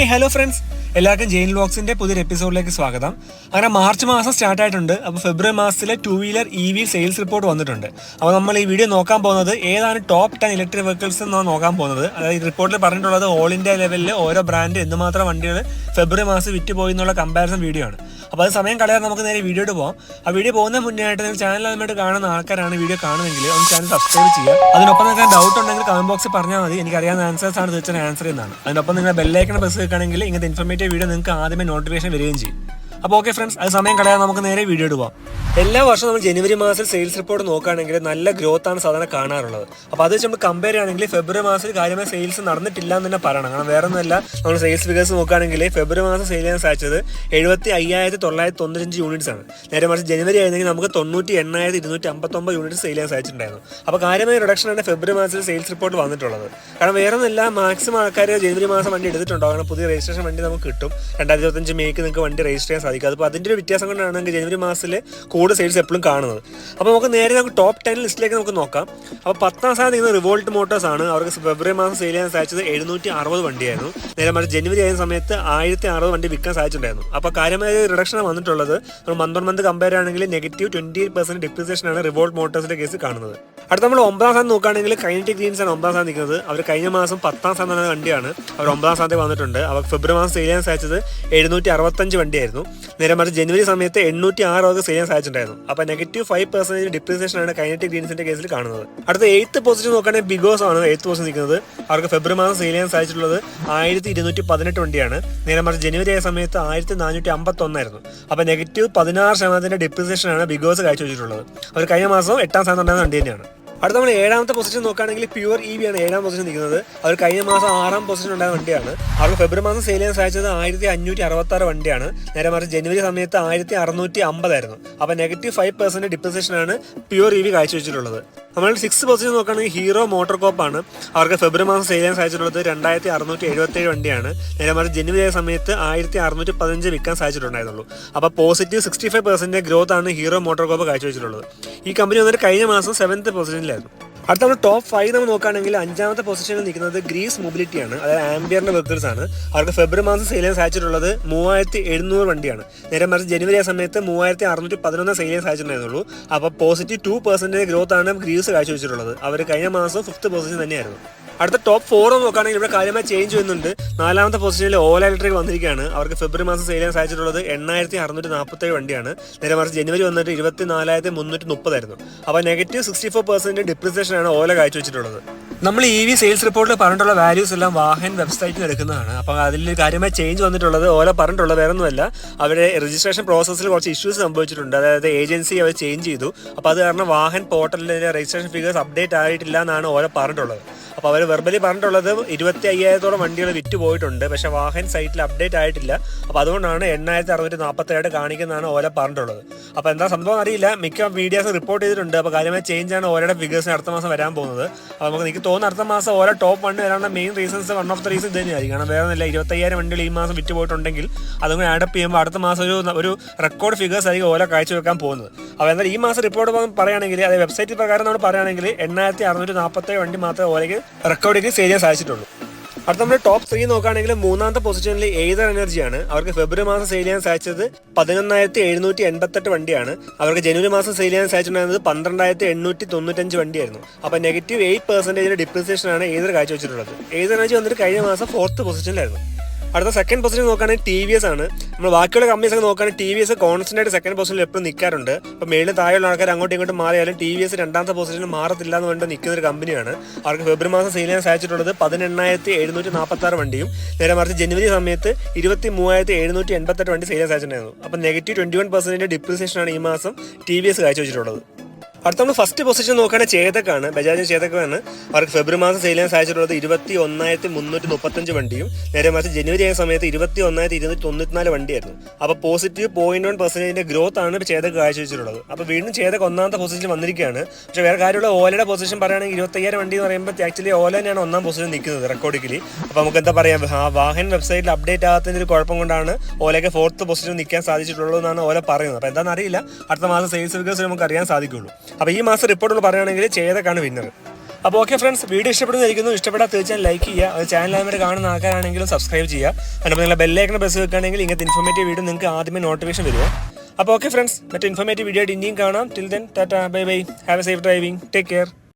Hello friends, എല്ലാവർക്കും ജെയിൻ വ്ലോഗ്സിന്റെ പുതിയൊരു എപ്പിസോഡിലേക്ക് സ്വാഗതം. അങ്ങനെ മാർച്ച് മാസം സ്റ്റാർട്ട് ആയിട്ടുണ്ട്. അപ്പോൾ ഫെബ്രുവരി മാസത്തിലെ 2-വീലർ EV സെയിൽസ് റിപ്പോർട്ട് വന്നിട്ടുണ്ട്. അപ്പോൾ നമ്മൾ ഈ വീഡിയോ നോക്കാൻ പോകുന്നത് ഏതാണ് ടോപ്പ് 10 ഇലക്ട്രിക് വെഹിക്കിൾസ് എന്നാണ് നോക്കാൻ പോകുന്നത്. അതായത് ഈ റിപ്പോർട്ടിൽ പറഞ്ഞിട്ടുള്ളത് ഓൾ ഇന്ത്യ ലെവലിൽ ഓരോ ബ്രാൻഡ് എന്തുമാത്രം വണ്ടികൾ ഫെബ്രുവരി മാസം വിറ്റ് പോയി എന്നുള്ള കമ്പാരിസൺ വീഡിയോ ആണ്. അപ്പോൾ അത് സമയം കളയാതെ നമുക്ക് നേരെ വീഡിയോയിട്ട് പോകാം. ആ വീഡിയോ പോകുന്ന മുന്നേ ആയിട്ട് നിങ്ങൾ ചാനൽ ആദ്യമായിട്ട് കാണുന്ന ആൾക്കാരാണ് വീഡിയോ കാണുമെങ്കിൽ ഒന്ന് ചാനൽ സബ്സ്ക്രൈബ് ചെയ്യുക. അതിനൊപ്പം നിങ്ങൾക്ക് ഡൗട്ട് ഉണ്ടെങ്കിൽ കമന്റ് ബോക്സിൽ പറഞ്ഞാൽ മതി. എനിക്കറിയാവുന്ന ആൻസേഴ്സ് ആണ് തീർച്ചയായും ആൻസർ ചെയ്യുന്നതാണ്. അതിനൊപ്പം നിങ്ങൾ ബെല്ലൈക്കൺ പ്രസ് ചെയ്യുകയാണെങ്കിൽ ഇങ്ങനത്തെ ഇൻഫോർമേറ്റീവ് വീഡിയോ നിങ്ങൾക്ക് ആദ്യമേ നോട്ടിഫിക്കേഷൻ വരികയും ചെയ്യും. അപ്പോൾ ഓക്കെ ഫ്രണ്ട്സ്, അത് സമയം കളയാതെ നമുക്ക് നേരെ വീഡിയോ പോകാം. എല്ലാ വർഷവും നമ്മൾ ജനുവരി മാസത്തിൽ സെയിൽസ് റിപ്പോർട്ട് നോക്കുകയാണെങ്കിൽ നല്ല ഗ്രോത്ത് ആണ് സാധാരണ കാണാറുള്ളത്. അപ്പോൾ അത് വെച്ച് നമ്മൾ കമ്പയർ ചെയ്യുകയാണെങ്കിൽ ഫെബ്രുവരി മാസത്തിൽ കാര്യമായ സെയിൽസ് നടന്നിട്ടില്ല എന്ന് തന്നെ പറയണം. കാരണം വേറെ ഒന്നുമല്ല, നമ്മൾ സെയിൽസ് ഫിഗേഴ്സ് നോക്കുകയാണെങ്കിൽ ഫെബ്രുവരി മാസം സെയിൽ ചെയ്യാൻ സാധിച്ചത് 75,995 യൂണിറ്റ്സ് ആണ്. നേരെ മറിച്ച് ജനുവരി ആയിരുന്നെങ്കിൽ നമുക്ക് 98,259 യൂണിറ്റ്സ് സെയിൽ ചെയ്യാൻ സാധിച്ചിട്ടുണ്ടായിരുന്നു. അപ്പോൾ കാര്യമായ റിഡക്ഷൻ ആണ് ഫെബ്രുവരി മാസത്തിൽ സെയിൽസ് റിപ്പോർട്ട് വന്നിട്ടുള്ളത്. കാരണം വേറെ ഒന്നുമല്ല, മാക്സിമം ആൾക്കാർ ജനുവരി മാസം വണ്ടി എടുത്തിട്ടുണ്ടാവും. കാരണം പുതിയ രജിസ്ട്രേഷൻ വണ്ടി നമുക്ക് കിട്ടും. 2025 മെയ്ക്ക് നിങ്ങൾക്ക് വണ്ടി രജിസ്റ്റർ ചെയ്യാൻ സാധിക്കും. അപ്പോൾ അതിൻ്റെ ഒരു വ്യത്യാസം കൊണ്ടാണ് ജനുവരി മാസത്തിൽ കൂടുതൽ സെയിൽസ് എപ്പോഴും കാണുന്നത്. അപ്പോൾ നമുക്ക് ടോപ്പ് 10 ലിസ്റ്റിലേക്ക് നമുക്ക് നോക്കാം. അപ്പോൾ 10ാം സ്ഥാനം നിൽക്കുന്നത് റിവോൾട്ട് മോട്ടോഴ്സ് ആണ്. അവർക്ക് ഫെബ്രുവരി മാസം സെയിൽ ചെയ്യാൻ സാധിച്ചത് 760 വണ്ടിയായിരുന്നു. നേരെ മറിച്ച് ജനുവരി ആയ സമയത്ത് 1060 വണ്ടി വിൽക്കാൻ സാധിച്ചിട്ടുണ്ടായിരുന്നു. അപ്പോൾ കാര്യമായ റിഡക്ഷൻ വന്നിട്ടുള്ളത്. നമ്മൾ മന്ത് ഓൺ മന്ത് കമ്പയർ ആണെങ്കിൽ -28% ഡിപ്രിസിയേഷൻ ആണ് റിവോൾട്ട് മോട്ടോഴ്സിന്റെ കേസ് കാണുന്നത്. അടുത്ത നമ്മൾ 9ാം സ്ഥാനം നോക്കുകയാണെങ്കിൽ കൈനറ്റിക് ഗ്രീൻസ് ആണ് 9ാം സ്ഥാനം നിൽക്കുന്നത്. അവർ കഴിഞ്ഞ മാസം 10ാം സ്ഥാനം എന്ന വണ്ടിയാണ്. അവർ 9ാം സ്ഥാനത്ത് വന്നിട്ടുണ്ട്. അവർ ഫെബ്രുവരി മാസം സെയിൽ ചെയ്യാൻ സാധിച്ചത് 765 വണ്ടിയായിരുന്നു. നേരെ മറിച്ച് ജനുവരി സമയത്ത് 806 അവർക്ക് സെയിൽ ചെയ്യാൻ സാധിച്ചിട്ടുണ്ടായിരുന്നു. അപ്പോൾ -5% ഡിപ്രിസിയേഷൻ ആണ് കൈനറ്റിക് ഗ്രീൻസിന്റെ കേസിൽ കാണുന്നത്. അടുത്ത 8th പൊസിഷൻ നോക്കുകയാണെങ്കിൽ ബിഗോസ് ആണ് 8th പൊസിഷൻ നിൽക്കുന്നത്. അവർക്ക് ഫെബ്രുവരി മാസം സെയിൽ ചെയ്യാൻ സാധിച്ചിട്ടുള്ളത് 1218 വണ്ടിയാണ്. നേരെ മറിച്ച് ജനുവരി ആയ സമയത്ത് 1451 ആയിരുന്നു. അപ്പോൾ -16% ഡിപ്രിസിയേഷൻ ആണ് ബിഗോസ് കാഴ്ചവെച്ചിട്ടുള്ളത്. അവർ കഴിഞ്ഞ മാസം 8ാം സ്ഥാനം ഉണ്ടായിരുന്ന വണ്ടി തന്നെയാണ്. അടുത്ത നമ്മൾ 7ാമത്തെ പൊസിഷൻ നോക്കുകയാണെങ്കിൽ പ്യുവർ EV ആണ് 7ാം പൊസിഷൻ നിൽക്കുന്നത്. അവർ കഴിഞ്ഞ മാസം 6ാം പൊസിഷൻ ഉണ്ടായ വണ്ടിയാണ്. അവർക്ക് ഫെബ്രുവരി മാസം സെയിൽ ചെയ്യാൻ സാധിച്ചത് 1566 വണ്ടിയാണ്. നേരെ മറിച്ച് ജനുവരി സമയത്ത് 1650 ആയിരുന്നു. അപ്പോൾ -5% ഡിപ്രിസിയേഷൻ ആണ് പ്യുവർ EV കാഴ്ചവെച്ചിട്ടുള്ളത്. നമ്മൾ 6th പൊസിഷൻ നോക്കുകയാണെങ്കിൽ ഹീറോ മോട്ടോർ കോപ്പ് ആണ്. അവർക്ക് ഫെബ്രുവരി മാസം സെയിൽ ചെയ്യാൻ സാധിച്ചിട്ടുള്ളത് 2677 വണ്ടിയാണ്. നേരെ മറിച്ച് ജനുവരി ആയ സമയത്ത് 1615 വിൽക്കാൻ സാധിച്ചിട്ടുണ്ടായിരുന്നുള്ളൂ. അപ്പോൾ പോസിറ്റീവ് 65% ഗ്രോത്ത് ആണ് ഹീറോ മോട്ടോർ കോപ്പ് കാഴ്ചവെച്ചിട്ടുള്ളത്. ഈ കമ്പനി വന്നിട്ട് കഴിഞ്ഞ മാസം 7th പൊസിഷനിലായിരുന്നു. അടുത്ത നമ്മൾ ടോപ്പ് 5 നമ്മൾ നോക്കുകയാണെങ്കിൽ 5ാമത്തെ പൊസിഷനിൽ നിൽക്കുന്നത് ഗ്രീസ് മൊബിലിറ്റി ആണ്. അതായത് ആംബിയറിന്റെ വെഹിക്കിൾസ് ആണ്. അവർക്ക് ഫെബ്രുവരി മാസം സെയിൽ ചെയ്യാൻ സാധിച്ചിട്ടുള്ളത് 3700 വണ്ടിയാണ്. നേരെ മറിച്ച് ജനുവരി ആ സമയത്ത് 3611 സെയിൽ ചെയ്യാൻ സാധിച്ചിട്ടുണ്ടായിരുന്നുള്ളൂ. അപ്പോൾ പോസിറ്റീവ് 2% ഗ്രോത്ത് ആണ് ഗ്രീസ് കാഴ്ചവെച്ചിട്ടുള്ളത്. അവർ കഴിഞ്ഞ മാസം 5th പൊസിഷൻ തന്നെയായിരുന്നു. അടുത്ത ടോപ്പ് 4 നോക്കുകയാണെങ്കിൽ ഇവിടെ കാര്യമായി ചേഞ്ച് വരുന്നുണ്ട്. 4ാമത്തെ പൊസിഷനിൽ ഓല ഇലക്ട്രിക് വന്നിരിക്കുകയാണ്. അവർക്ക് ഫെബ്രുവരി മാസം സെയിൽ ചെയ്യാൻ സാധിച്ചിട്ടുള്ളത് 8647 വണ്ടിയാണ്. നേരെ മറിച്ച് ജനുവരി വന്നിട്ട് 24,330 ആയിരുന്നു. അപ്പോൾ -64% ഡിപ്രിസിയേഷൻ ആണ് ഓല കാഴ്ചവെച്ചിട്ടുള്ളത്. നമ്മൾ EV സെയിൽസ് റിപ്പോർട്ടിൽ പറഞ്ഞിട്ടുള്ള വാല്യൂസ് എല്ലാം വാഹൻ വെബ്സൈറ്റിൽ എടുക്കുന്നതാണ്. അപ്പോൾ അതിൽ കാര്യമായി ചേഞ്ച് വന്നിട്ടുള്ളത് ഓല പറഞ്ഞിട്ടുള്ളത് വേറെ ഒന്നുമല്ല, അവരുടെ രജിസ്ട്രേഷൻ പ്രോസസ്സിൽ കുറച്ച് ഇഷ്യൂസ് സംഭവിച്ചിട്ടുണ്ട്. അതായത് ഏജൻസി അവർ ചേഞ്ച് ചെയ്തു. അപ്പോൾ അത് കാരണം വാഹൻ പോർട്ടലിലെ രജിസ്ട്രേഷൻ ഫിഗേഴ്സ് അപ്ഡേറ്റ് ആയിട്ടില്ല എന്നാണ് ഓല പറഞ്ഞിട്ടുള്ളത്. അപ്പോൾ അവർ വെർബലി പറഞ്ഞിട്ടുള്ളത് 25,000 വണ്ടികൾ വിറ്റ് പോയിട്ടുണ്ട്. പക്ഷേ വാഹൻ സൈറ്റിൽ അപ്ഡേറ്റ് ആയിട്ടില്ല. അപ്പോൾ അതുകൊണ്ടാണ് 8647 കാണിക്കുന്നതാണ് ഓല പറഞ്ഞിട്ടുള്ളത്. അപ്പോൾ എന്താ സംഭവം അറിയില്ല. മിക്ക മീഡിയാസ് റിപ്പോർട്ട് ചെയ്തിട്ടുണ്ട്. അപ്പോൾ കാര്യമായ ചേഞ്ച് ആണ് ഓലയുടെ ഫിഗേഴ്സിന് അടുത്ത മാസം വരാൻ പോകുന്നത്. അപ്പോൾ എനിക്ക് തോന്നുന്നു അടുത്ത മാസം ഓല ടോപ്പ് 1 വരാനുള്ള main reasons one of the reason ഇത് തന്നെയായിരിക്കും. കാരണം വേറെ ഒന്നുമില്ല, 25,000 വണ്ടികൾ ഈ മാസം വിറ്റ് പോയിട്ടുണ്ടെങ്കിൽ അതും ആഡപ്പ് ചെയ്യുമ്പോൾ അടുത്ത മാസം ഒരു റെക്കോർഡ് ഫിഗേഴ്സ് ആയിരിക്കും ഓല കാഴ്ചവെക്കാൻ പോകുന്നത്. അപ്പോൾ എന്നാൽ ഈ മാസം റിപ്പോർട്ട് പറയുകയാണെങ്കിൽ അത് വെബ്സൈറ്റ് പ്രകാരം നമ്മൾ പറയുകയാണെങ്കിൽ 8647 വണ്ടി മാത്രമേ ഓലയ്ക്ക് റെക്കോർഡിങ് സെയിൽ ചെയ്യാൻ സാധിച്ചിട്ടുള്ളൂ. അടുത്ത നമ്മൾ ടോപ്പ് 3 നോക്കുകയാണെങ്കിൽ 3ാമത്തെ പൊസിഷനിൽ എയ്തർ എനർജിയാണ്. അവർക്ക് ഫെബ്രുവരി മാസം സെയിൽ ചെയ്യാൻ സാധിച്ചത് 11,788 വണ്ടിയാണ്. അവർക്ക് ജനുവരി മാസം സെയിൽ ചെയ്യാൻ സാധിച്ചിട്ടുണ്ടായിരുന്നത് 12,895 വണ്ടിയായിരുന്നു. അപ്പോൾ -8% ഡിപ്രിസിയേഷൻ ആണ് എയ്തർ കാഴ്ചവെച്ചിട്ടുള്ളത്. എയ്തർ എനർജി വന്നിട്ട് കഴിഞ്ഞ മാസം 4th പൊസിഷനിലായിരുന്നു. അടുത്ത 2nd പൊസിഷൻ നോക്കുകയാണെങ്കിൽ TVS ആണ്. നമ്മൾ ബാക്കിയുള്ള കമ്പനീസ് ഒക്കെ നോക്കുകയാണെങ്കിൽ TVS കോൺസ്റ്റന്റ് ആയിട്ട് 2nd പൊസിഷനിൽ എപ്പോഴും നിൽക്കാറുണ്ട്. അപ്പോൾ മേളിൽ താഴെയുള്ള ആൾക്കാർ അങ്ങോട്ടും ഇങ്ങോട്ടും മാറിയാലും TVS 2ാമത്തെ പൊസിഷനിൽ മാറത്തില്ല എന്ന് പറഞ്ഞിട്ട് നിൽക്കുന്ന ഒരു കമ്പനിയാണ്. അവർക്ക് ഫെബ്രുവരി മാസം സെയിൽ ചെയ്യാൻ സാധിച്ചിട്ടുള്ളത് 18,746 വണ്ടിയും. നേരെ മറിച്ച് ജനുവരി സമയത്ത് 23,788 വണ്ടി സെയിൽ ചെയ്യാൻ സാധിച്ചിട്ടുണ്ടായിരുന്നു. അപ്പോൾ -21% ഡിപ്രിസിയേഷൻ ആണ് ഈ മാസം TVS കാഴ്ചവെച്ചിട്ടുള്ളത്. അടുത്ത നമ്മൾ ഫസ്റ്റ് പൊസിഷൻ നോക്കുകയാണെങ്കിൽ ചേതക്കാണ്. ബജാജ് ചേതക്കാണ്. അവർക്ക് ഫെബ്രുവരി മാസം സെയിൽ ചെയ്യാൻ സാധിച്ചിട്ടുള്ളത് 21,335 വണ്ടിയും. നേരെ മറിച്ച് ജനുവരി ആയ സമയത്ത് 21,294 വണ്ടിയായിരുന്നു. അപ്പോൾ പോസിറ്റീവ് 0.1% ഗ്രോത്ത് ആണ് ചേതക്ക് കാഴ്ചവെച്ചിട്ടുള്ളത്. അപ്പോൾ വീണ്ടും ചേതക്ക് 1ാമത്തെ പൊസിഷനിൽ വന്നിരിക്കുകയാണ്. പക്ഷേ വേറെ കാര്യമുള്ള ഓലയുടെ പൊസിഷൻ പറയുകയാണെങ്കിൽ 25,000 വണ്ടി എന്ന് പറയുമ്പോൾ ആക്ച്വലി ഓല തന്നെയാണ് 1ാം പൊസിഷൻ നിൽക്കുന്നത് റെക്കോർഡിക്കലി. അപ്പോൾ നമുക്ക് എന്താ പറയുക, വാഹൻ വെബ്സൈറ്റിൽ അപ്ഡേറ്റ് ആകാത്തതിൻ്റെ ഒരു കുഴപ്പം കൊണ്ടാണ് ഓലയ്ക്ക് 4th പൊസിഷൻ നിൽക്കാൻ സാധിച്ചിട്ടുള്ളൂ എന്നാണ് ഓല പറയുന്നത്. അപ്പോൾ എന്താണെന്ന് അറിയില്ല, അടുത്ത മാസം സെയിൽസ് ഫിഗേഴ്സ് നമുക്ക് അറിയാൻ സാധിക്കുള്ളൂ. അപ്പോൾ ഈ മാസം റിപ്പോർട്ടുകൾ പറയുകയാണെങ്കിൽ ചേതക്കാണ് വിന്നർ. അപ്പോൾ ഓക്കെ ഫ്രണ്ട്സ്, വീഡിയോ ഇഷ്ടപ്പെടുന്നതായിരിക്കുന്നു. ഇഷ്ടപ്പെട്ടാൽ തീർച്ചയായും ലൈക്ക് ചെയ്യുക. അത് ചാനലായിട്ട് കാണുന്ന ആൾക്കാരാണെങ്കിലും സബ്സ്ക്രൈബ് ചെയ്യുക. അതിപ്പോൾ നിങ്ങളുടെ ബെല്ലൈക്കൺ പ്രസ് വെക്കുകയാണെങ്കിൽ ഇങ്ങനത്തെ ഇൻഫോർമേറ്റീവ് വീഡിയോ നിങ്ങൾക്ക് ആദ്യമേ നോട്ടിഫിക്കേഷൻ വരും. അപ്പോൾ ഓക്കെ ഫ്രണ്ട്സ്, മറ്റേ ഇൻഫോർമേറ്റീവ് വീഡിയോ ആയിട്ട് ഇനിയും കാണാം. Till then Tata, bye bye, have A safe driving, take care.